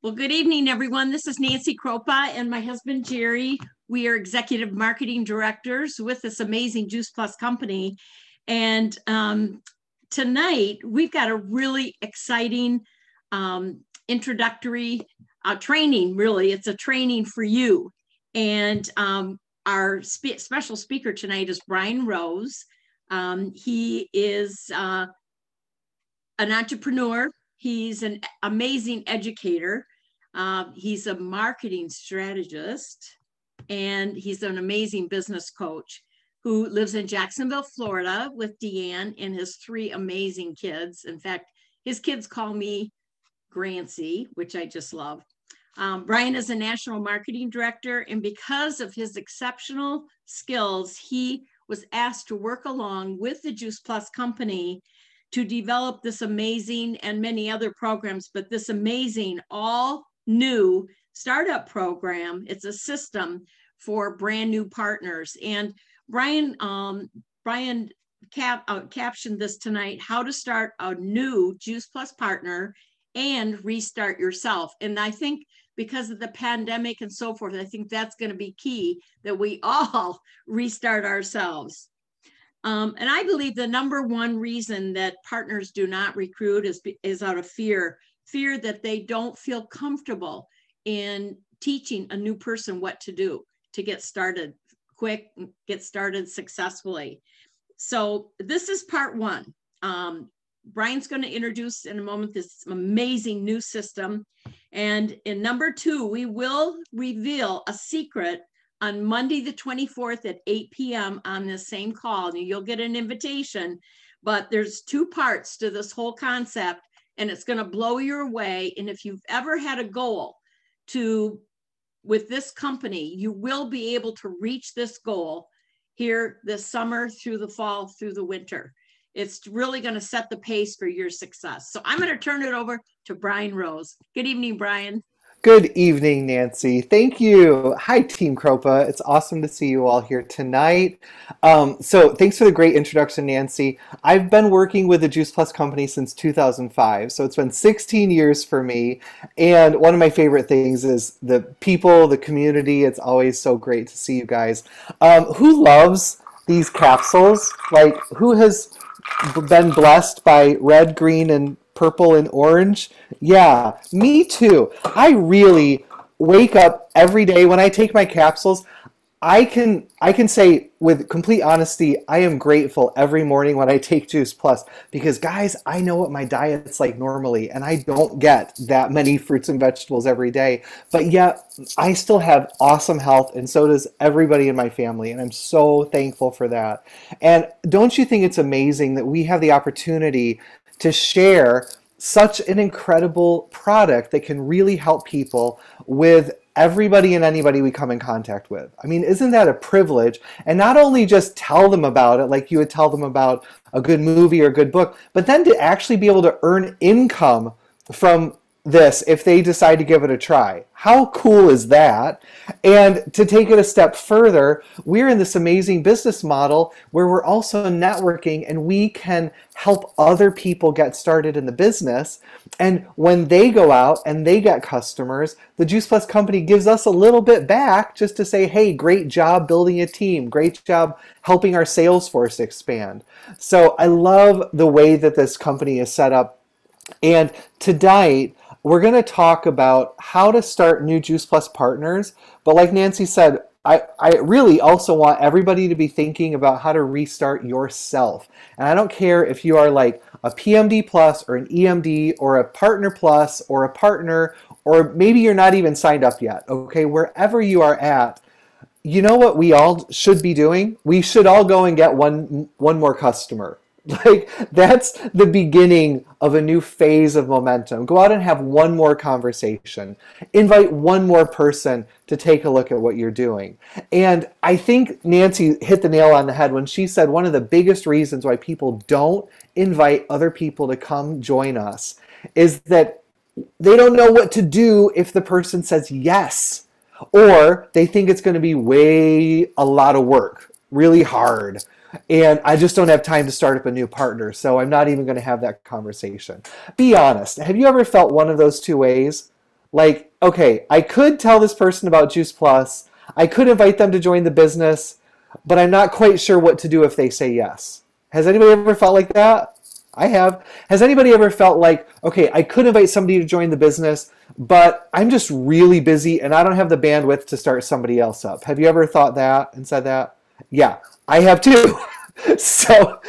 Well, good evening, everyone. This is Nancy Kroupa and my husband, Jerry. We are executive marketing directors with this amazing Juice Plus company. And tonight, we've got a really exciting introductory training, really. It's a training for you. And our special speaker tonight is Brian Roes. He is an entrepreneur. He's an amazing educator. He's a marketing strategist, and he's an amazing business coach who lives in Jacksonville, Florida with Deanne and his three amazing kids. In fact, his kids call me Grancy, which I just love. Brian is a national marketing director, and because of his exceptional skills, he was asked to work along with the Juice Plus company to develop this amazing and many other programs, but this amazing all new startup program. It's a system for brand new partners. And Brian captioned this tonight, how to start a new Juice Plus partner and restart yourself. And I think because of the pandemic and so forth, I think that's going to be key, that we all restart ourselves. And I believe the number one reason that partners do not recruit is out of fear that they don't feel comfortable in teaching a new person what to do to get started quick, get started successfully. So this is part one. Brian's going to introduce in a moment this amazing new system. And in number two, we will reveal a secret on Monday, the 24th at 8 p.m. on this same call. You'll get an invitation, but there's two parts to this whole concept, and it's going to blow you away. And if you've ever had a goal with this company, you will be able to reach this goal here this summer, through the fall, through the winter. It's really going to set the pace for your success. So I'm going to turn it over to Brian Roes. Good evening, Brian. Good evening, Nancy. Thank you. Hi, Team Kroupa. It's awesome to see you all here tonight. So thanks for the great introduction, Nancy. I've been working with the Juice Plus company since 2005, so it's been 16 years for me. And one of my favorite things is the people, the community. It's always so great to see you guys. Who loves these capsules? Like, who has been blessed by red, green, and purple and orange? Yeah, me too. I really wake up every day when I take my capsules. I can say with complete honesty, I am grateful every morning when I take Juice Plus, because guys, I know what my diet's like normally, and I don't get that many fruits and vegetables every day, but yet I still have awesome health, and so does everybody in my family, and I'm so thankful for that. And don't you think it's amazing that we have the opportunity to share such an incredible product that can really help people with everybody and anybody we come in contact with? I mean, isn't that a privilege? And not only just tell them about it like you would tell them about a good movie or a good book, but then to actually be able to earn income from this if they decide to give it a try. How cool is that? And to take it a step further, we're in this amazing business model where we're also networking, and we can help other people get started in the business. And when they go out and they get customers, the Juice Plus company gives us a little bit back just to say, hey, great job building a team, great job helping our sales force expand. So I love the way that this company is set up. And tonight, we're going to talk about how to start new Juice Plus partners. But like Nancy said, I really also want everybody to be thinking about how to restart yourself. And I don't care if you are like a PMD Plus or an EMD or a Partner Plus or a partner, or maybe you're not even signed up yet. Okay, wherever you are at, you know what we all should be doing? We should all go and get one more customer. Like, that's the beginning of a new phase of momentum. Go out and have one more conversation. Invite one more person to take a look at what you're doing. And I think Nancy hit the nail on the head when she said one of the biggest reasons why people don't invite other people to come join us is that they don't know what to do if the person says yes, or they think it's going to be a lot of work, really hard. And I just don't have time to start up a new partner, so I'm not even going to have that conversation. Be honest. Have you ever felt one of those two ways? Like, okay, I could tell this person about Juice Plus. I could invite them to join the business, but I'm not quite sure what to do if they say yes. Has anybody ever felt like that? I have. Has anybody ever felt like, okay, I could invite somebody to join the business, but I'm just really busy and I don't have the bandwidth to start somebody else up? Have you ever thought that and said that? Yeah, I have too. So,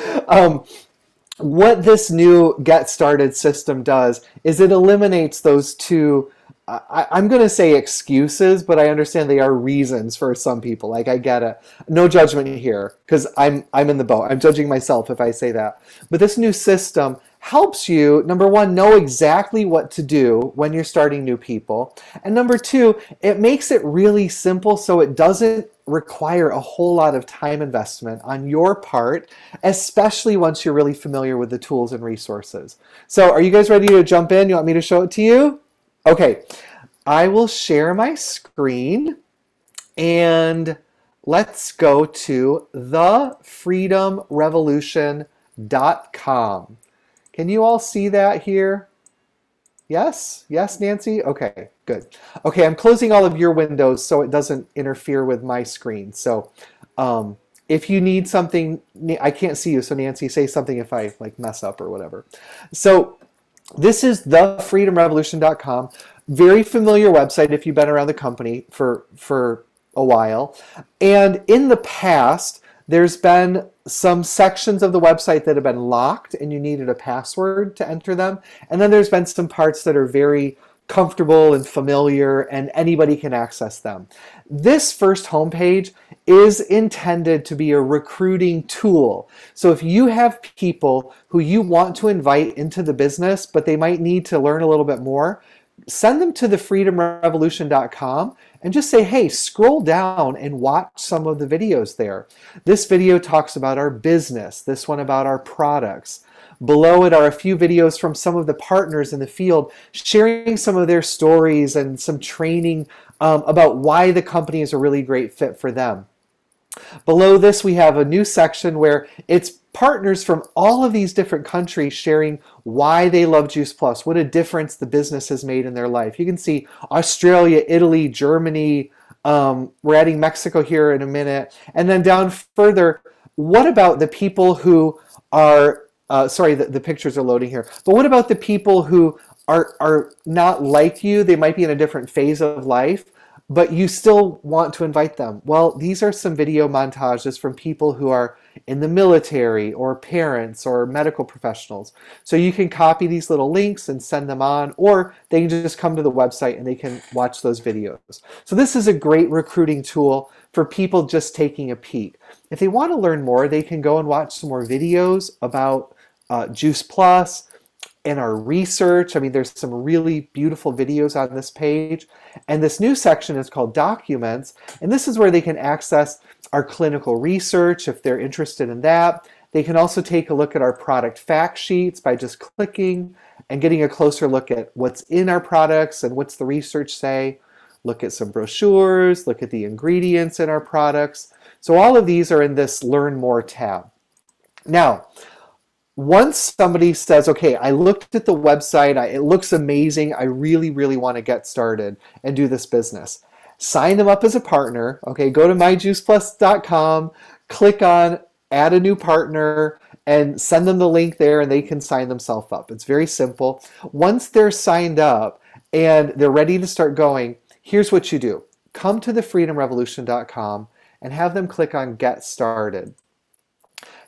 what this new Get Started system does is it eliminates those two, I'm going to say excuses, but I understand they are reasons for some people. Like, I get it. No judgment here, because I'm in the boat. I'm judging myself if I say that. But this new system helps you, number one, know exactly what to do when you're starting new people. And number two, it makes it really simple so it doesn't require a whole lot of time investment on your part, especially once you're really familiar with the tools and resources. So are you guys ready to jump in? You want me to show it to you? Okay, I will share my screen and let's go to thefreedomrevolution.com. Can you all see that here? Yes? Yes, Nancy? Okay, good. Okay, I'm closing all of your windows so it doesn't interfere with my screen. So if you need something, I can't see you, so Nancy, say something if I like mess up or whatever. So this is thefreedomrevolution.com. Very familiar website if you've been around the company for a while. And in the past, there's been some sections of the website that have been locked and you needed a password to enter them. And then there's been some parts that are very comfortable and familiar and anybody can access them. This first homepage is intended to be a recruiting tool. So if you have people who you want to invite into the business, but they might need to learn a little bit more, send them to thefreedomrevolution.com and just say, hey, scroll down and watch some of the videos there. This video talks about our business, this one about our products. Below it are a few videos from some of the partners in the field sharing some of their stories and some training about why the company is a really great fit for them. Below this, we have a new section where it's partners from all of these different countries sharing why they love Juice Plus, what a difference the business has made in their life. You can see Australia, Italy, Germany, we're adding Mexico here in a minute. And then down further, what about the people who are, sorry, the pictures are loading here, but what about the people who are not like you? They might be in a different phase of life, but you still want to invite them. Well, these are some video montages from people who are in the military or parents or medical professionals. So you can copy these little links and send them on, or they can just come to the website and they can watch those videos. So this is a great recruiting tool for people just taking a peek. If they want to learn more, they can go and watch some more videos about Juice Plus and our research. I mean, there's some really beautiful videos on this page. And this new section is called Documents. And this is where they can access our clinical research if they're interested in that. They can also take a look at our product fact sheets by just clicking and getting a closer look at what's in our products and what's the research say. Look at some brochures, look at the ingredients in our products. So all of these are in this Learn More tab. Now, once somebody says, okay, I looked at the website, it looks amazing, I really, really want to get started and do this business, sign them up as a partner. Okay, go to myjuiceplus.com, click on add a new partner, and send them the link there and they can sign themselves up. It's very simple. Once they're signed up and they're ready to start going, here's what you do. Come to thefreedomrevolution.com and have them click on Get Started.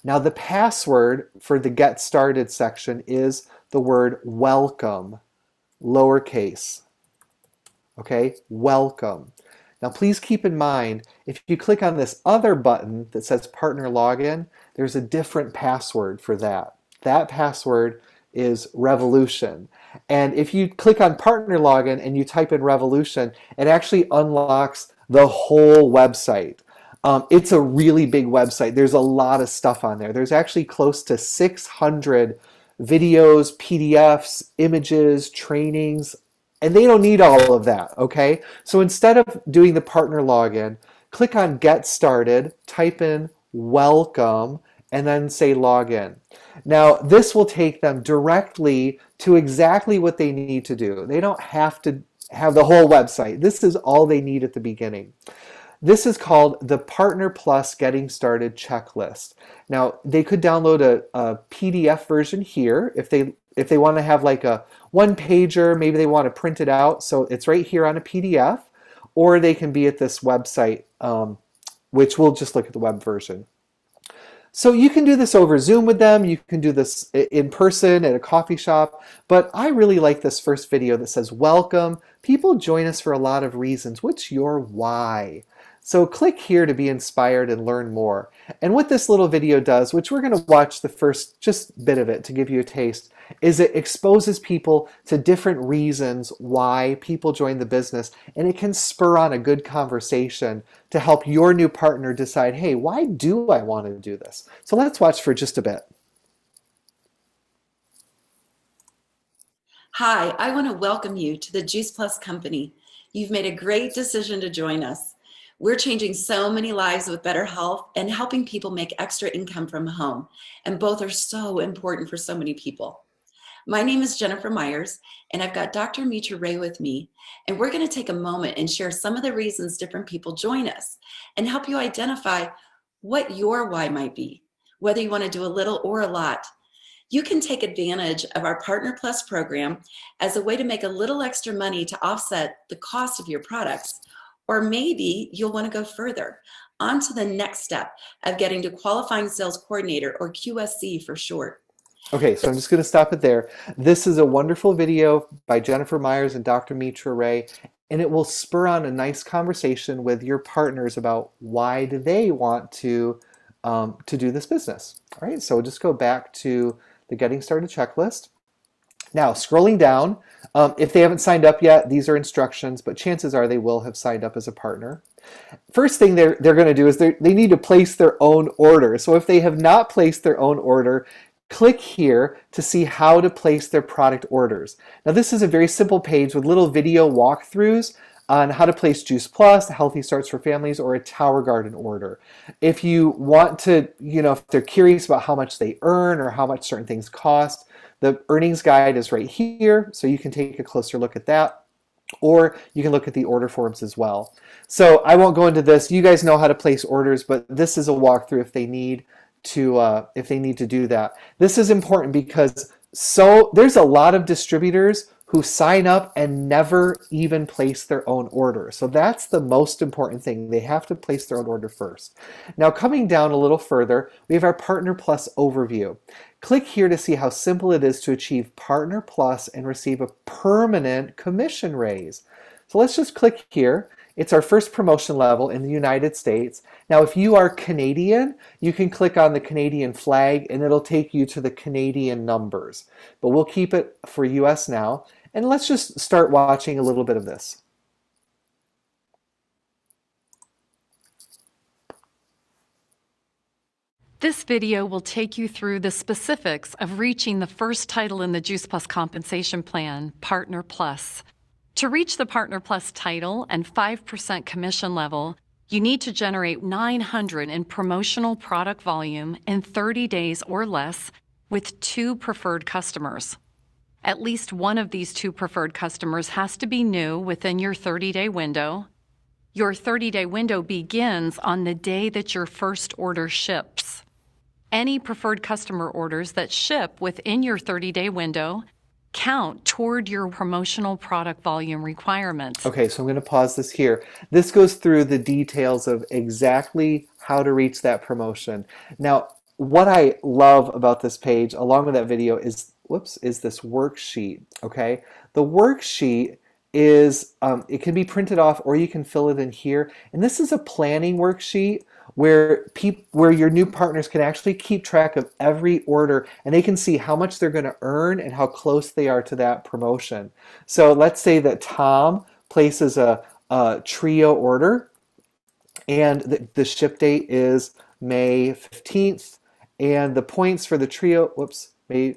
Now the password for the Get Started section is the word welcome, lowercase. Okay, welcome. Now please keep in mind, if you click on this other button that says partner login, there's a different password for that. That password is revolution. And if you click on partner login and you type in revolution, it actually unlocks the whole website. It's a really big website. There's a lot of stuff on there. There's actually close to 600 videos, PDFs, images, trainings, and they don't need all of that, okay? So instead of doing the partner login, click on Get Started, type in welcome, and then say login. Now, this will take them directly to exactly what they need to do. They don't have to have the whole website. This is all they need at the beginning. This is called the Partner Plus Getting Started Checklist. Now, they could download a PDF version here if they want to have like a one pager, maybe they want to print it out. So it's right here on a PDF, or they can be at this website, which we'll just look at the web version. So you can do this over Zoom with them, you can do this in person at a coffee shop, but I really like this first video that says, welcome, people join us for a lot of reasons. What's your why? So click here to be inspired and learn more. And what this little video does, which we're going to watch the first just bit of it to give you a taste, is it exposes people to different reasons why people join the business, and it can spur on a good conversation to help your new partner decide, hey, why do I want to do this? So let's watch for just a bit. Hi, I want to welcome you to the Juice Plus Company. You've made a great decision to join us. We're changing so many lives with better health and helping people make extra income from home, and both are so important for so many people. My name is Jennifer Myers, and I've got Dr. Mitra Ray with me, and we're going to take a moment and share some of the reasons different people join us and help you identify what your why might be, whether you want to do a little or a lot. You can take advantage of our Partner Plus program as a way to make a little extra money to offset the cost of your products, or maybe you'll want to go further, on to the next step of getting to Qualifying Sales Coordinator, or QSC for short. Okay, so I'm just going to stop it there. This is a wonderful video by Jennifer Myers and Dr. Mitra Ray, and it will spur on a nice conversation with your partners about why do they want to do this business. All right, so we'll just go back to the Getting Started checklist. Now, scrolling down, if they haven't signed up yet, these are instructions, but chances are they will have signed up as a partner. First thing they're going to do is they need to place their own order. So if they have not placed their own order, click here to see how to place their product orders. Now, this is a very simple page with little video walkthroughs on how to place Juice Plus, Healthy Starts for Families, or a Tower Garden order. If you want to, if they're curious about how much they earn or how much certain things cost, the earnings guide is right here, so you can take a closer look at that, or you can look at the order forms as well. So I won't go into this. You guys know how to place orders, but this is a walkthrough if they need to do that. This is important because there's a lot of distributors who sign up and never even place their own order. So that's the most important thing. They have to place their own order first. Now, coming down a little further, we have our Partner Plus overview. Click here to see how simple it is to achieve Partner Plus and receive a permanent commission raise. So let's just click here. It's our first promotion level in the United States. Now, if you are Canadian, you can click on the Canadian flag and it'll take you to the Canadian numbers. But we'll keep it for US now. And let's just start watching a little bit of this. This video will take you through the specifics of reaching the first title in the Juice Plus compensation plan, Partner Plus. To reach the Partner Plus title and 5% commission level, you need to generate $900 in promotional product volume in 30 days or less with 2 preferred customers. At least one of these 2 preferred customers has to be new within your 30-day window. Your 30-day window begins on the day that your first order ships. Any preferred customer orders that ship within your 30-day window count toward your promotional product volume requirements. Okay, so I'm going to pause this here. This goes through the details of exactly how to reach that promotion. Now, what I love about this page, along with that video, is this worksheet, okay? The worksheet is, it can be printed off or you can fill it in here. And this is a planning worksheet where your new partners can actually keep track of every order and they can see how much they're going to earn and how close they are to that promotion. So let's say that Tom places a trio order and the ship date is May 15th and the points for the trio, May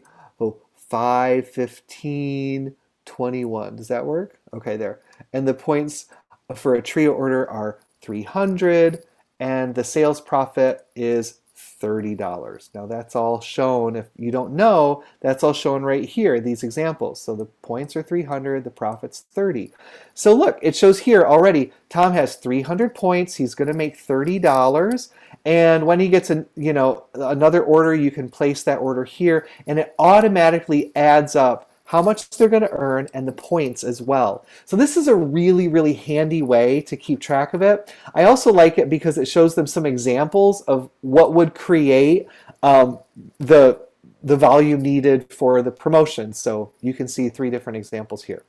5/15/21. Does that work? Okay, there. And the points for a trio order are 300 and the sales profit is $30. Now that's all shown, if you don't know, that's all shown right here, these examples. So the points are 300, the profit's 30. So look, it shows here already, Tom has 300 points, he's gonna make $30. And when he gets another order, you can place that order here, and it automatically adds up how much they're going to earn and the points as well. So this is a really, really handy way to keep track of it. I also like it because it shows them some examples of what would create the volume needed for the promotion. So you can see 3 different examples here.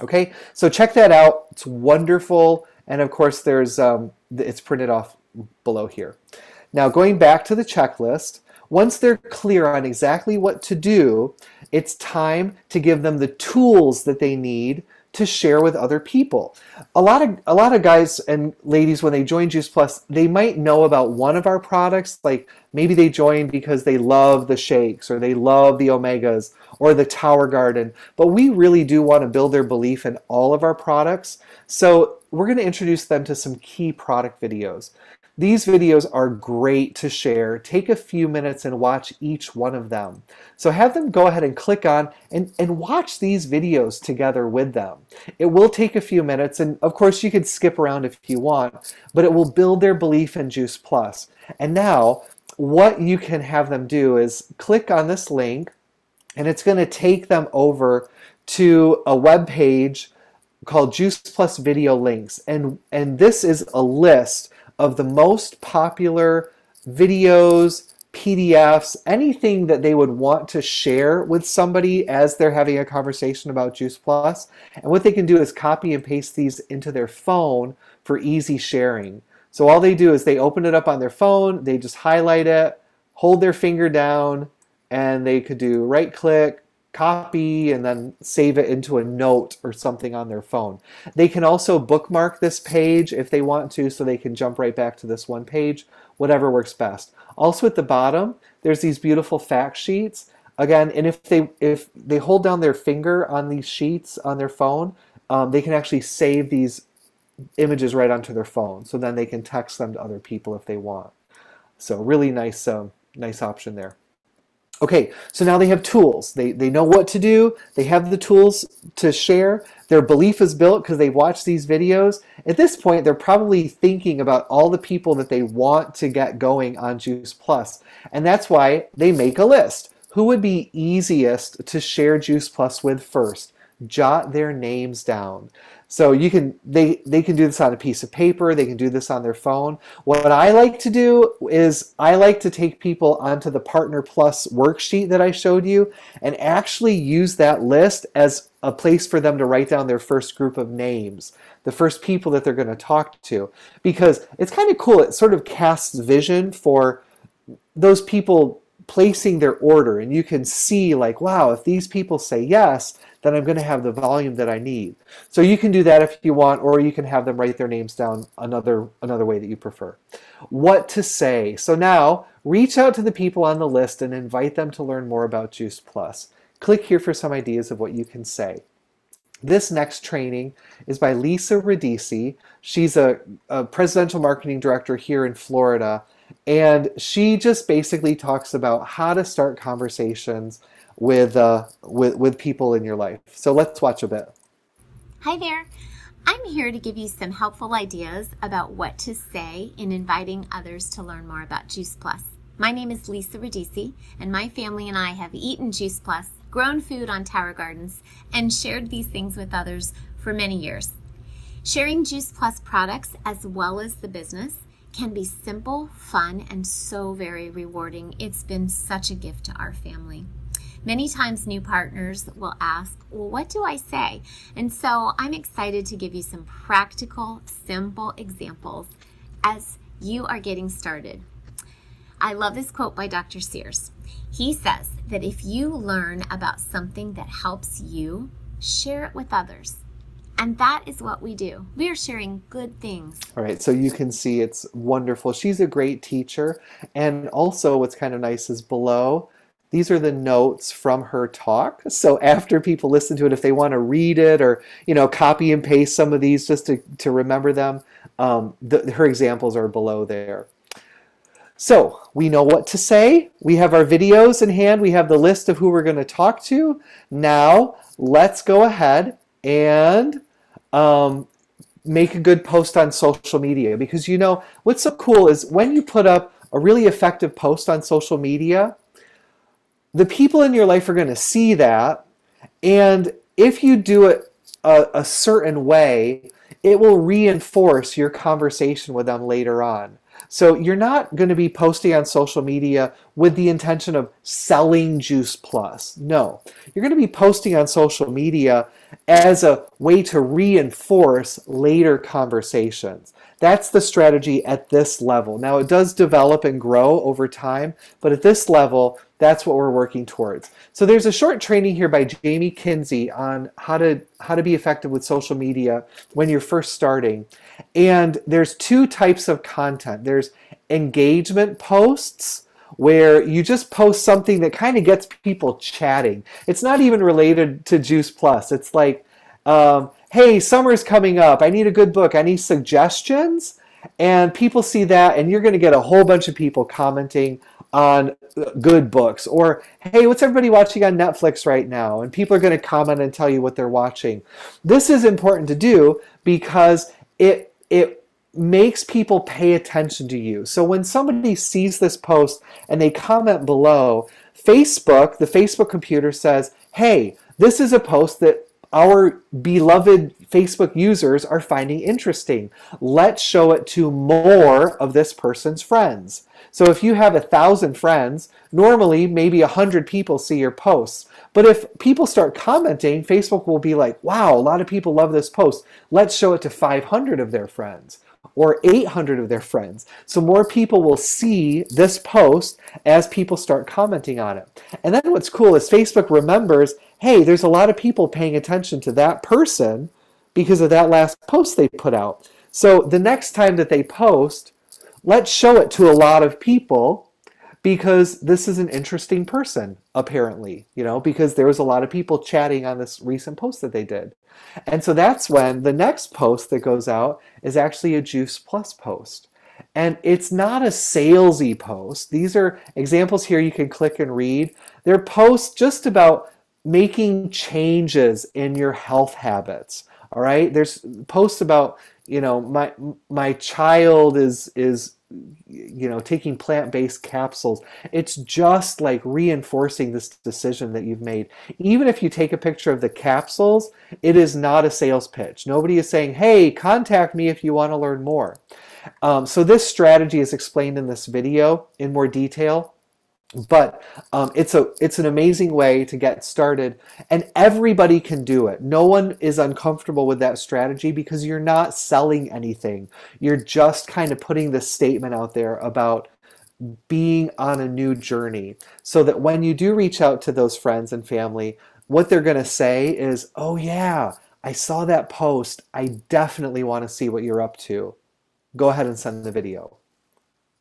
Okay, so check that out. It's wonderful. And of course, there's it's printed off below here. Now going back to the checklist, once they're clear on exactly what to do, it's time to give them the tools that they need to share with other people. A lot of guys and ladies, when they join Juice Plus, they might know about one of our products, like maybe they joined because they love the shakes or they love the omegas or the Tower Garden, but we really do want to build their belief in all of our products. So we're going to introduce them to some key product videos. These videos are great to share. Take a few minutes and watch each one of them. So have them go ahead and click on and watch these videos together with them. It will take a few minutes, and of course you could skip around if you want, but it will build their belief in Juice Plus. And now what you can have them do is click on this link, and it's going to take them over to a web page called Juice Plus Video Links. And this is a list of the most popular videos, PDFs, anything that they would want to share with somebody as they're having a conversation about Juice Plus. And what they can do is copy and paste these into their phone for easy sharing. So all they do is they open it up on their phone, they just highlight it, hold their finger down, and they could do right click, copy, and then save it into a note or something on their phone. They can also bookmark this page if they want to, so they can jump right back to this one page, whatever works best. Also at the bottom, there's these beautiful fact sheets. Again, and if they hold down their finger on these sheets on their phone, they can actually save these images right onto their phone. So then they can text them to other people if they want. So really nice, nice option there. Okay, so now they have tools. They know what to do. They have the tools to share. Their belief is built because they've watched these videos. At this point, they're probably thinking about all the people that they want to get going on Juice Plus. And that's why they make a list. Who would be easiest to share Juice Plus with first? Jot their names down. So they can do this on a piece of paper, they can do this on their phone. What I like to do is I like to take people onto the Partner Plus worksheet that I showed you and actually use that list as a place for them to write down their first group of names, the first people that they're going to talk to. Because it's kind of cool, it sort of casts vision for those people placing their order, and you can see like, wow, if these people say yes, then I'm going to have the volume that I need. So you can do that if you want, or you can have them write their names down another way that you prefer. What to say. So now reach out to the people on the list and invite them to learn more about Juice Plus. Click here for some ideas of what you can say. This next training is by Lisa Radici. She's a presidential marketing director here in Florida, and she just basically talks about how to start conversations with people in your life. So let's watch a bit. Hi there. I'm here to give you some helpful ideas about what to say in inviting others to learn more about Juice Plus. My name is Lisa Radici, and my family and I have eaten Juice Plus, grown food on Tower Gardens, and shared these things with others for many years. Sharing Juice Plus products as well as the business can be simple, fun, and so very rewarding. It's been such a gift to our family. Many times new partners will ask, well, what do I say? And so I'm excited to give you some practical, simple examples as you are getting started. I love this quote by Dr. Sears. He says that if you learn about something that helps you, share it with others. And that is what we do. We are sharing good things. All right, so you can see it's wonderful. She's a great teacher. And also what's kind of nice is below, these are the notes from her talk. So after people listen to it, if they want to read it or, copy and paste some of these just to remember them, her examples are below there. So we know what to say. We have our videos in hand. We have the list of who we're going to talk to. Now let's go ahead and make a good post on social media, because you know what's so cool is when you put up a really effective post on social media, the people in your life are going to see that, and if you do it a certain way, it will reinforce your conversation with them later on. So you're not going to be posting on social media with the intention of selling Juice Plus. No, you're going to be posting on social media as a way to reinforce later conversations. That's the strategy at this level. Now it does develop and grow over time, but at this level, that's what we're working towards. So there's a short training here by Jamie Kinsey on how to be effective with social media when you're first starting. And there's two types of content. There's engagement posts, where you just post something that kind of gets people chatting. It's not even related to Juice Plus. It's like, hey, summer's coming up. I need a good book. I need suggestions. And people see that, and you're going to get a whole bunch of people commenting on good books. Or, hey, what's everybody watching on Netflix right now? And people are going to comment and tell you what they're watching. This is important to do because it makes people pay attention to you. So when somebody sees this post and they comment below, Facebook, the Facebook computer says, hey, this is a post that our beloved Facebook users are finding interesting. Let's show it to more of this person's friends. So if you have 1,000 friends, normally maybe 100 people see your posts. But if people start commenting, Facebook will be like, wow, a lot of people love this post. Let's show it to 500 of their friends or 800 of their friends. So more people will see this post as people start commenting on it. And then what's cool is Facebook remembers, hey, there's a lot of people paying attention to that person because of that last post they put out. So the next time that they post, let's show it to a lot of people because this is an interesting person, apparently, because there was a lot of people chatting on this recent post that they did. And so that's when the next post that goes out is actually a Juice Plus post. And it's not a salesy post. These are examples here you can click and read. They're posts just about making changes in your health habits. All right. There's posts about, my child is taking plant-based capsules. It's just like reinforcing this decision that you've made. Even if you take a picture of the capsules, it is not a sales pitch. Nobody is saying, hey, contact me if you want to learn more. So this strategy is explained in this video in more detail. But it's an amazing way to get started, and everybody can do it. No one is uncomfortable with that strategy because you're not selling anything. You're just kind of putting this statement out there about being on a new journey, so that when you do reach out to those friends and family, what they're going to say is, oh yeah, I saw that post. I definitely want to see what you're up to. Go ahead and send the video.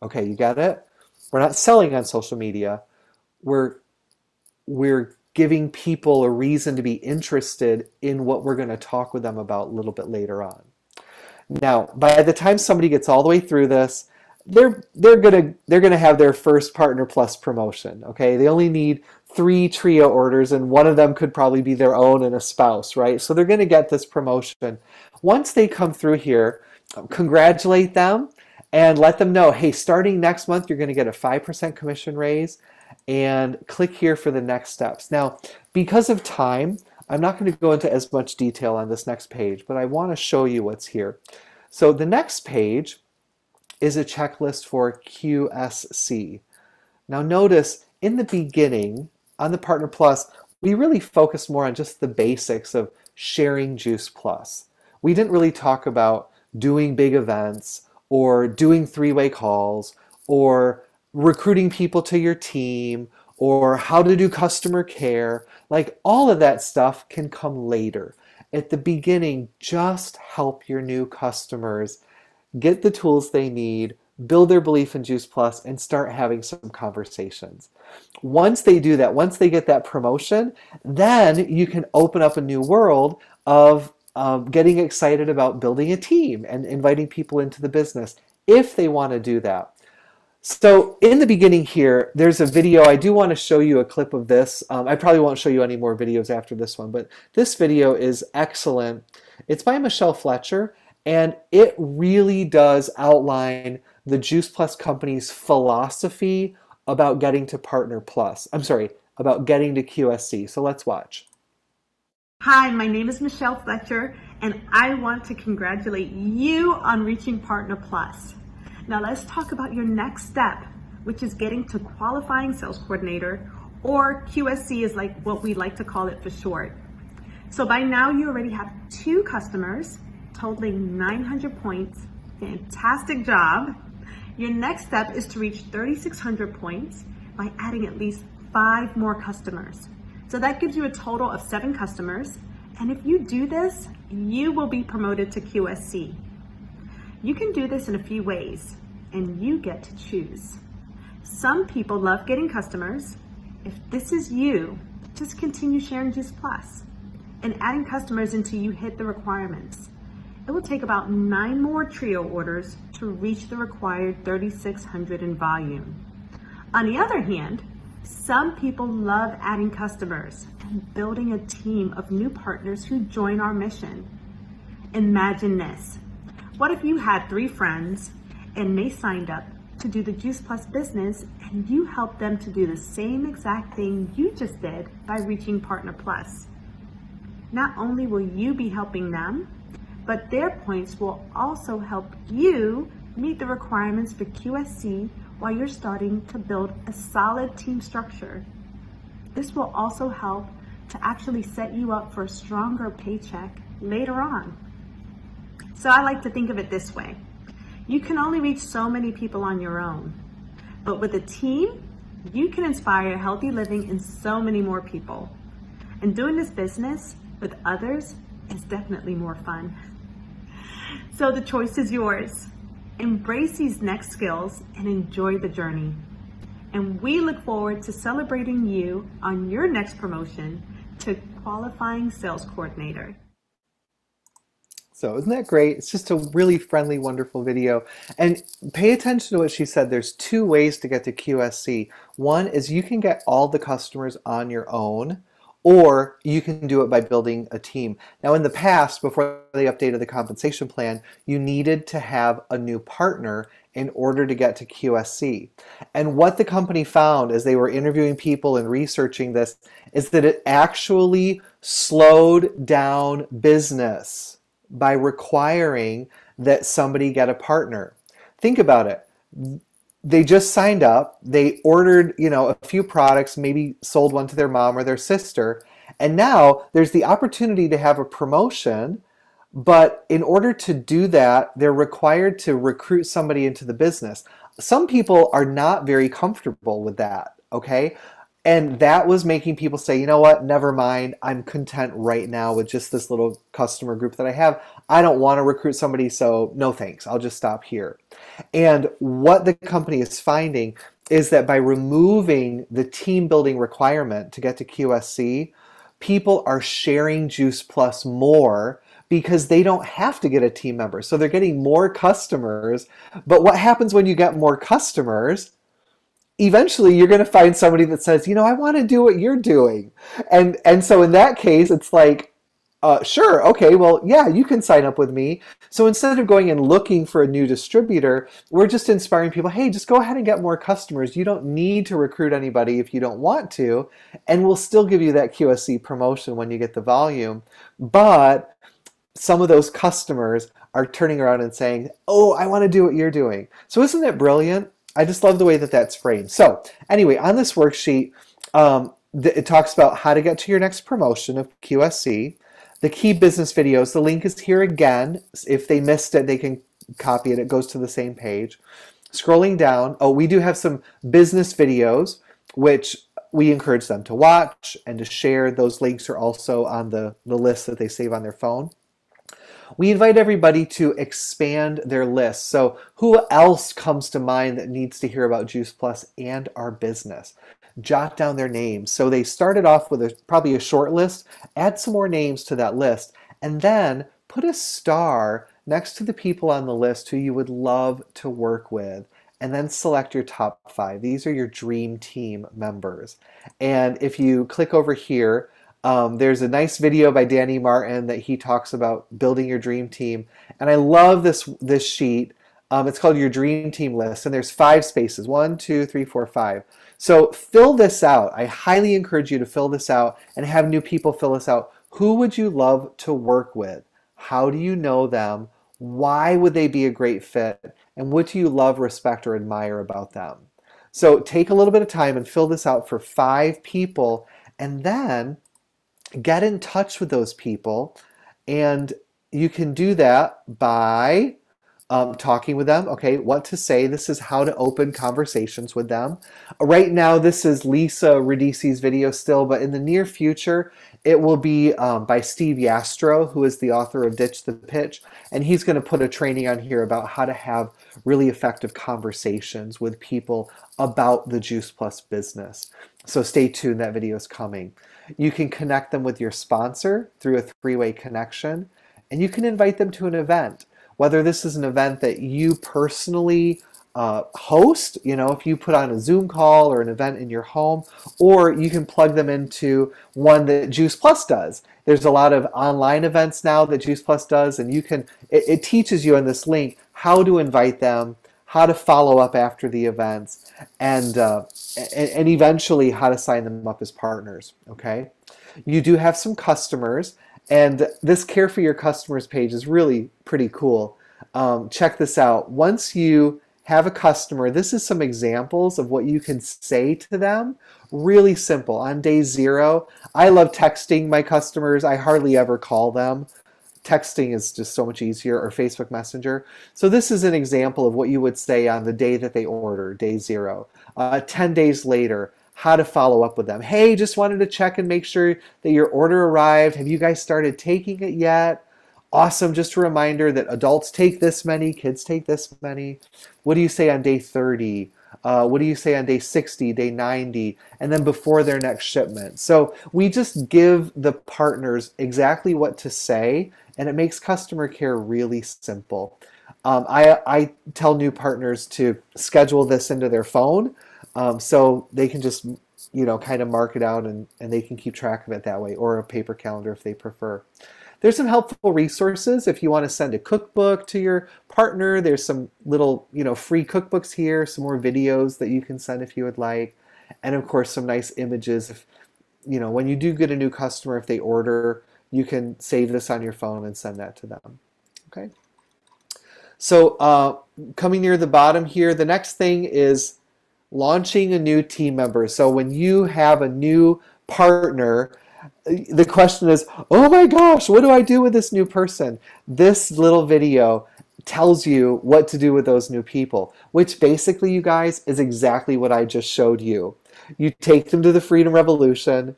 Okay, you got it? We're not selling on social media. We're giving people a reason to be interested in what we're going to talk with them about a little bit later on. Now, by the time somebody gets all the way through this, they're gonna have their first Partner Plus promotion. Okay, they only need 3 trio orders, and one of them could probably be their own and a spouse, right? So they're going to get this promotion. Once they come through here, congratulate them. And let them know, hey, starting next month, you're going to get a 5% commission raise, and click here for the next steps. Now, because of time, I'm not going to go into as much detail on this next page, but I want to show you what's here. So the next page is a checklist for QSC. Now notice in the beginning on the Partner Plus, we really focus more on just the basics of sharing Juice Plus. We didn't really talk about doing big events, or doing 3-way calls, or recruiting people to your team, or how to do customer care. Like all of that stuff can come later. At the beginning, just help your new customers get the tools they need, build their belief in Juice Plus, and start having some conversations. Once they do that, once they get that promotion, then you can open up a new world of getting excited about building a team and inviting people into the business if they want to do that. So in the beginning here, there's a video. I do want to show you a clip of this. I probably won't show you any more videos after this one, but this video is excellent. It's by Michelle Fletcher, and it really does outline the Juice Plus company's philosophy about getting to Partner Plus. I'm sorry, about getting to QSC. So let's watch. Hi, my name is Michelle Fletcher, and I want to congratulate you on reaching Partner Plus. Now let's talk about your next step, which is getting to qualifying sales coordinator, or QSC is like what we like to call it for short. So by now you already have 2 customers totaling 900 points. Fantastic job. Your next step is to reach 3,600 points by adding at least 5 more customers. So that gives you a total of 7 customers. And if you do this, you will be promoted to QSC. You can do this in a few ways, and you get to choose. Some people love getting customers. If this is you, just continue sharing Juice Plus and adding customers until you hit the requirements. It will take about 9 more trio orders to reach the required 3,600 in volume. On the other hand, some people love adding customers and building a team of new partners who join our mission. Imagine this. What if you had 3 friends and they signed up to do the Juice Plus business and you helped them to do the same exact thing you just did by reaching Partner Plus? Not only will you be helping them, but their points will also help you meet the requirements for QSC while you're starting to build a solid team structure. This will also help to actually set you up for a stronger paycheck later on. So I like to think of it this way. You can only reach so many people on your own, but with a team, you can inspire healthy living in so many more people. And doing this business with others is definitely more fun. So the choice is yours. Embrace these next skills and enjoy the journey. And we look forward to celebrating you on your next promotion to qualifying sales coordinator. So isn't that great? It's just a really friendly, wonderful video. And pay attention to what she said. There's 2 ways to get to QSC. One is you can get all the customers on your own, or you can do it by building a team. Now in the past, before they updated the compensation plan, you needed to have a new partner in order to get to QSC. And what the company found as they were interviewing people and researching this is that it actually slowed down business by requiring that somebody get a partner. Think about it. They just signed up, they ordered, a few products, maybe sold one to their mom or their sister, and now there's the opportunity to have a promotion, but in order to do that, they're required to recruit somebody into the business. Some people are not very comfortable with that, okay? And that was making people say, you know what, never mind, I'm content right now with just this little customer group that I have. I don't want to recruit somebody, so no thanks, I'll just stop here. And what the company is finding is that by removing the team building requirement to get to QSC, people are sharing Juice Plus more because they don't have to get a team member. So they're getting more customers. But what happens when you get more customers? Eventually you're going to find somebody that says, I want to do what you're doing. And so in that case, it's like, sure, okay, well, yeah, you can sign up with me. So instead of going and looking for a new distributor, we're just inspiring people, hey, just go ahead and get more customers. You don't need to recruit anybody if you don't want to, and we'll still give you that QSC promotion when you get the volume. But some of those customers are turning around and saying, oh, I want to do what you're doing. So isn't that brilliant? I just love the way that that's framed. So anyway, on this worksheet, it talks about how to get to your next promotion of QSC, the key business videos. The link is here again. If they missed it, they can copy it. It goes to the same page. Scrolling down, we do have some business videos, which we encourage them to watch and to share. Those links are also on the list that they save on their phone. We invite everybody to expand their list. So who else comes to mind that needs to hear about Juice Plus and our business? Jot down their names. So they started off with probably a short list. Add some more names to that list. And then put a star next to the people on the list who you would love to work with. and then select your top 5. These are your dream team members. And if you click over here, there's a nice video by Danny Martin that he talks about building your dream team. And I love this sheet. It's called your dream team list, and there's 5 spaces, 1, 2, 3, 4, 5. So fill this out. I highly encourage you to fill this out and have new people fill this out. Who would you love to work with? How do you know them? Why would they be a great fit? And what do you love, respect, or admire about them? So take a little bit of time and fill this out for 5 people, and then get in touch with those people. And you can do that by talking with them. Okay, what to say. This is how to open conversations with them. Right now, this is Lisa Radice's video still, but in the near future, it will be by Steve Yastro, who is the author of Ditch the Pitch, and he's going to put a training on here about how to have really effective conversations with people about the Juice Plus business. So stay tuned, that video is coming. You can connect them with your sponsor through a 3-way connection, and you can invite them to an event. Whether this is an event that you personally host, if you put on a Zoom call or an event in your home, or you can plug them into one that Juice Plus does. There's a lot of online events now that Juice Plus does, and it teaches you on this link how to invite them, how to follow up after the events, and eventually how to sign them up as partners, okay? You do have some customers, and this Care for Your Customers page is really pretty cool. Check this out. Once you have a customer, this is some examples of what you can say to them. Really simple. On day 0, I love texting my customers. I hardly ever call them. Texting is just so much easier, or Facebook Messenger. So this is an example of what you would say on the day that they order, day 0. 10 days later, how to follow up with them. Hey, just wanted to check and make sure that your order arrived. Have you guys started taking it yet? Awesome. Just a reminder that adults take this many, kids take this many. What do you say on day 30? What do you say on day 60, day 90, and then before their next shipment? So we just give the partners exactly what to say, and it makes customer care really simple. I tell new partners to schedule this into their phone, so they can just kind of mark it out, and they can keep track of it that way, or a paper calendar if they prefer. There's some helpful resources if you want to send a cookbook to your partner. There's some little free cookbooks here, some more videos that you can send if you would like, and of course some nice images. If when you do get a new customer, if they order, you can save this on your phone and send that to them. Okay. So coming near the bottom here, the next thing is launching a new team member. So when you have a new partner, the question is, oh my gosh, what do I do with this new person? This little video tells you what to do with those new people, which basically, you guys, is exactly what I just showed you. You take them to the Freedom Revolution,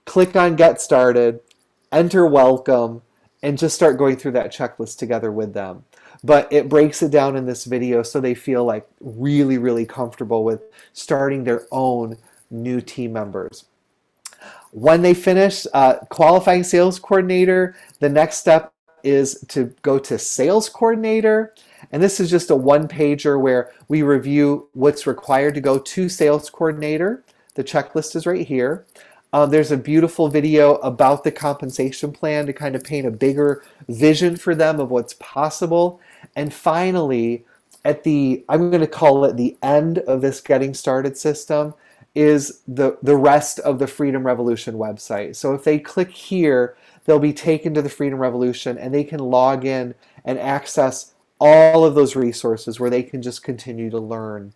click on Get Started, enter Welcome, and just start going through that checklist together with them. But it breaks it down in this video so they feel like really, really comfortable with starting their own new team members. When they finish qualifying sales coordinator, the next step is to go to sales coordinator. And this is just a one-pager where we review what's required to go to sales coordinator. The checklist is right here. There's a beautiful video about the compensation plan to kind of paint a bigger vision for them of what's possible. And finally, I'm going to call it the end of this getting started system, is the rest of the Freedom Revolution website. So if they click here, they'll be taken to the Freedom Revolution, and they can log in and access all of those resources where they can just continue to learn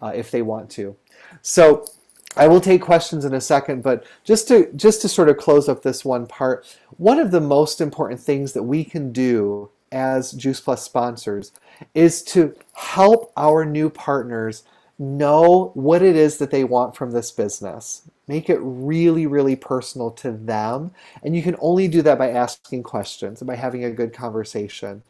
if they want to. So I will take questions in a second, but just to sort of close up this one part, one of the most important things that we can do as Juice Plus sponsors is to help our new partners know what it is that they want from this business. Make it really, really personal to them. And you can only do that by asking questions and by having a good conversation.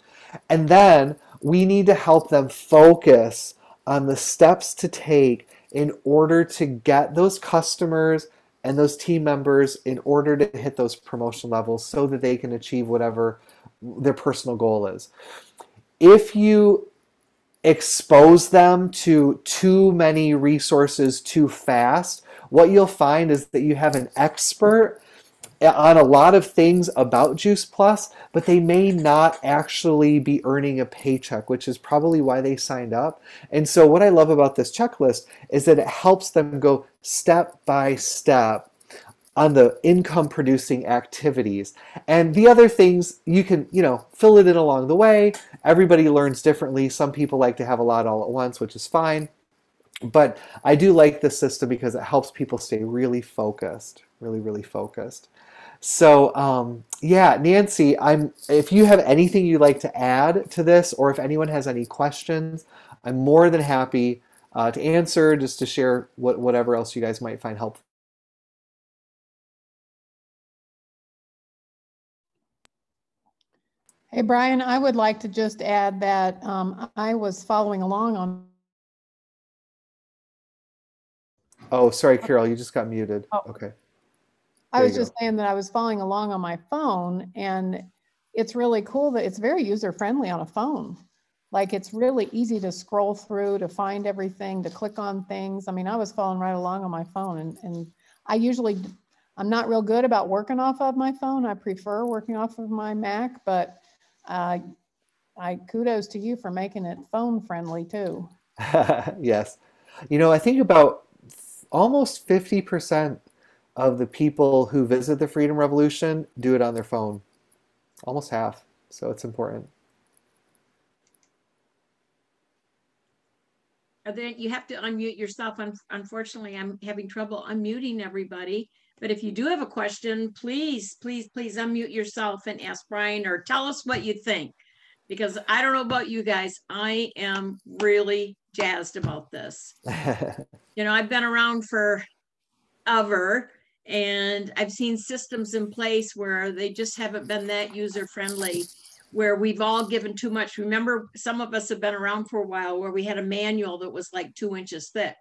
And then we need to help them focus on the steps to take in order to get those customers and those team members in order to hit those promotion levels so that they can achieve whatever their personal goal is. If you expose them to too many resources too fast, what you'll find is that you have an expert on a lot of things about Juice Plus, but they may not actually be earning a paycheck, which is probably why they signed up. And so what I love about this checklist is that it helps them go step by step on the income producing activities. And the other things you can, fill it in along the way. Everybody learns differently. Some people like to have a lot all at once, which is fine. But I do like this system because it helps people stay really focused, really, really focused. So yeah, Nancy, if you have anything you'd like to add to this, or if anyone has any questions, I'm more than happy to answer, just to share whatever else you guys might find helpful. Hey, Brian, I would like to just add that I was following along on. Oh, sorry, Carol, you just got muted. Oh. Okay. I was just saying that I was following along on my phone, and it's really cool that it's very user-friendly on a phone. Like, it's really easy to scroll through, to find everything, to click on things. I mean, I was following right along on my phone, and I'm not real good about working off of my phone. I prefer working off of my Mac, but I kudos to you for making it phone friendly too. Yes. I think about almost 50% of the people who visit the Freedom Revolution do it on their phone. Almost half. So it's important. Then you have to unmute yourself. Unfortunately, I'm having trouble unmuting everybody. But if you do have a question, please unmute yourself and ask Brian, or tell us what you think. Because I don't know about you guys, I am really jazzed about this. I've been around forever, and I've seen systems in place where they just haven't been that user-friendly, where we've all given too much. Remember, some of us have been around for a while where we had a manual that was like 2 inches thick,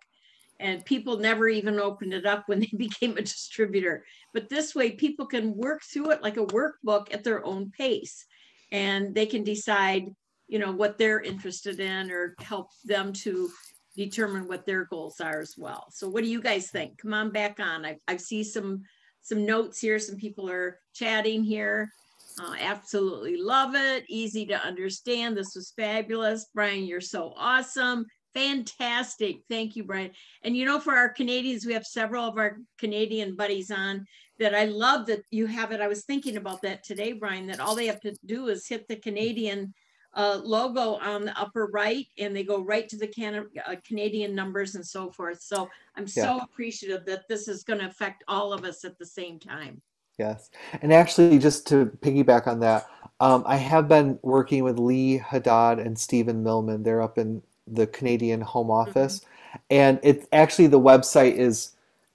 and people never even opened it up when they became a distributor. But this way, people can work through it like a workbook at their own pace, and they can decide, what they're interested in, or help them to determine what their goals are as well. So what do you guys think? Come on back on. I see some notes here. Some people are chatting here. Absolutely love it. Easy to understand. This was fabulous. Brian, you're so awesome. Fantastic. Thank you, Brian. And for our Canadians, we have several of our Canadian buddies on that. I love that you have it. I was thinking about that today, Brian, that all they have to do is hit the Canadian logo on the upper right, and they go right to the Canadian numbers and so forth. So I'm so appreciative that this is going to affect all of us at the same time. Yes. And actually, just to piggyback on that, I have been working with Lee Haddad and Stephen Millman. They're up in the Canadian Home Office. And it's actually, the website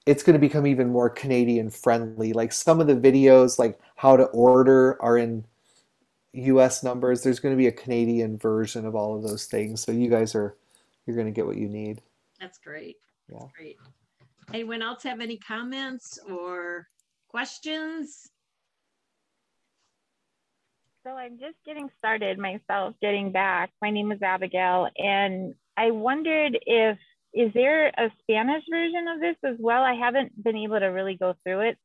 it's going to become even more Canadian friendly. Like, some of the videos, like how to order, are in US numbers. There's going to be a Canadian version of all of those things. So you're going to get what you need. That's great. Yeah. That's great. Anyone else have any comments or questions? So I'm just getting started myself, getting back. My name is Abigail, and I wondered is there a Spanish version of this as well? I haven't been able to really go through it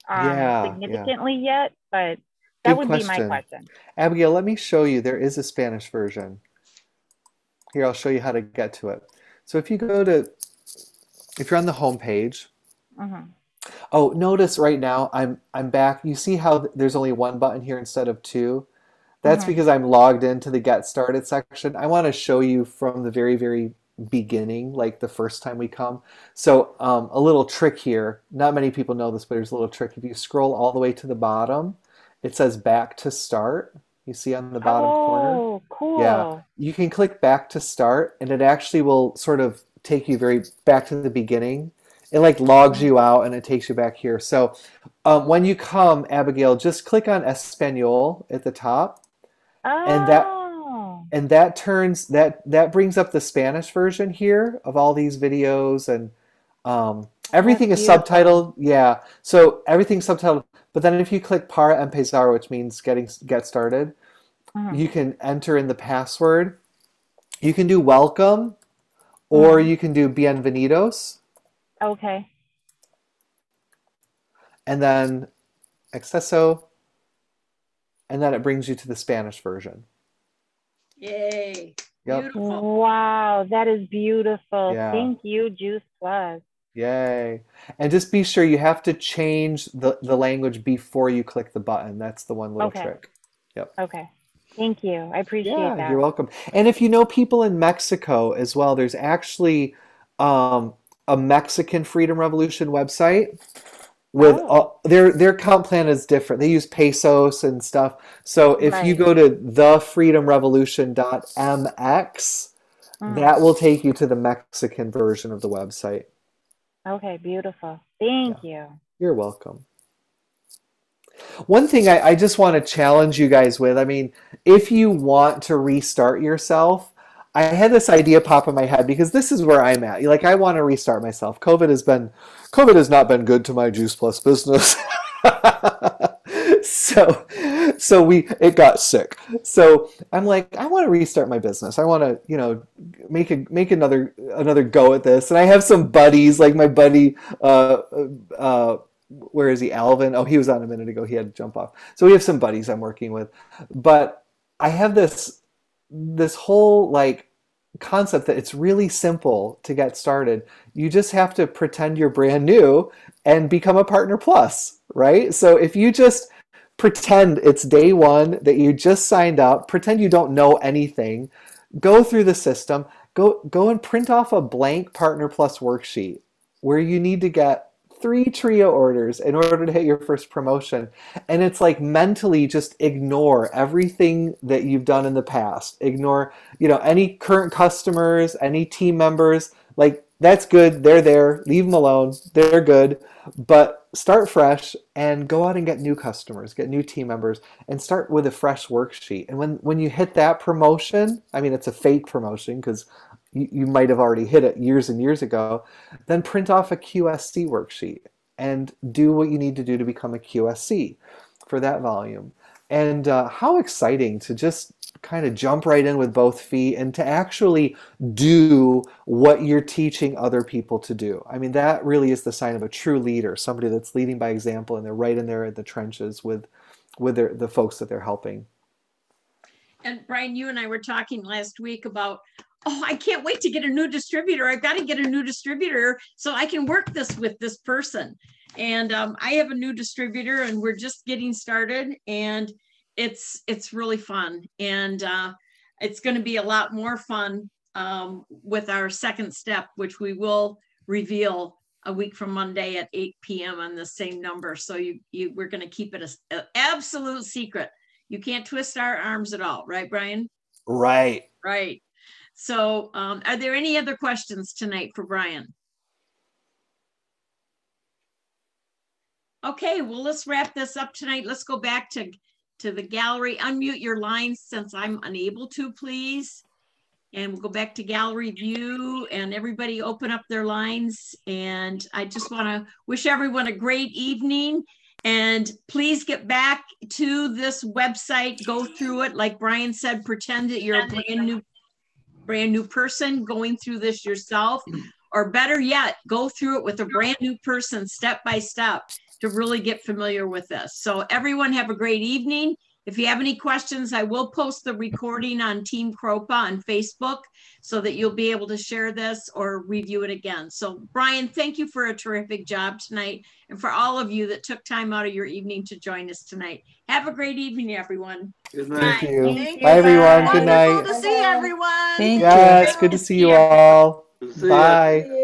significantly yet, but that would be my question. Abigail, let me show you. There is a Spanish version. Here, I'll show you how to get to it. So if you're on the home page, oh, notice right now I'm back. You see how there's only one button here instead of two? That's because I'm logged into the Get Started section. I want to show you from the very, very beginning, like the first time we come. So a little trick here. Not many people know this, but there's a little trick. If you scroll all the way to the bottom, it says Back to Start. You see on the bottom corner? Oh, cool. Yeah. You can click Back to Start, and it actually will sort of take you very back to the beginning. It like logs you out, and it takes you back here. So when you come, Abigail, just click on Espanol at the top. Oh. And that turns that brings up the Spanish version here of all these videos, and everything is subtitled. Yeah. So everything's subtitled. But then if you click Para Empezar, which means get started, you can enter in the password, You can do welcome, or you can do bienvenidos. Okay. And then acceso. And then it brings you to the Spanish version. Yay. Yep. Beautiful. Wow, that is beautiful. Yeah. Thank you, Juice Plus. Yay. And just be sure you have to change the language before you click the button. That's the one little trick. Yep. Okay. Thank you. I appreciate that. You're welcome. And if you know people in Mexico as well, there's actually a Mexican Freedom Revolution website with their account plan is different. They use pesos and stuff. So if you go to thefreedomrevolution.mx, that will take you to the Mexican version of the website. Okay, beautiful. Thank you. You're welcome. One thing I just want to challenge you guys with, I mean, if you want to restart yourself, I had this idea pop in my head because this is where I'm at. Like, I want to restart myself. COVID has not been good to my Juice Plus business. So it got sick. So I'm like, I want to restart my business. I want to, make another go at this. And I have some buddies, like my buddy, where is he? Alvin? Oh, he was on a minute ago. He had to jump off. So we have some buddies I'm working with, but I have this whole like concept that it's really simple to get started. You just have to pretend you're brand new and become a Partner Plus, right? So if you just pretend it's day one, that you just signed up, pretend you don't know anything, go through the system, go and print off a blank Partner Plus worksheet where you need to get 3 trio orders in order to hit your first promotion. And it's like mentally just ignore everything that you've done in the past. Ignore, any current customers, any team members. Like, that's good. They're there. Leave them alone. They're good. But start fresh and go out and get new customers, get new team members, and start with a fresh worksheet. And when you hit that promotion, I mean, it's a fake promotion because you might have already hit it years and years ago, then print off a QSC worksheet and do what you need to do to become a QSC for that volume. And how exciting to just kind of jump right in with both feet and to actually do what you're teaching other people to do. I mean, that really is the sign of a true leader, somebody that's leading by example and they're right in there in the trenches with the folks that they're helping. And Brian, you and I were talking last week about, I can't wait to get a new distributor. I've got to get a new distributor so I can work this with this person. And I have a new distributor and we're just getting started, and it's really fun. And it's going to be a lot more fun with our second step, which we will reveal a week from Monday at 8 p.m. on the same number. So we're going to keep it an absolute secret. You can't twist our arms at all. Right, Brian? Right. Right. So are there any other questions tonight for Brian? Okay, well, let's wrap this up tonight. Let's go back to the gallery. Unmute your lines since I'm unable to, please. And we'll go back to gallery view and everybody open up their lines. And I just want to wish everyone a great evening. And please get back to this website, go through it. Like Brian said, pretend that you're a brand new person going through this yourself, or better yet, go through it with a brand new person step by step to really get familiar with this. So everyone have a great evening. If you have any questions, I will post the recording on Team Kroupa on Facebook so that you'll be able to share this or review it again. So Brian, thank you for a terrific job tonight, and for all of you that took time out of your evening to join us tonight. Have a great evening, everyone. Good night. Thank you. Bye, everyone. Good night. Wonderful to see everyone. Yes, good to see you all. Bye.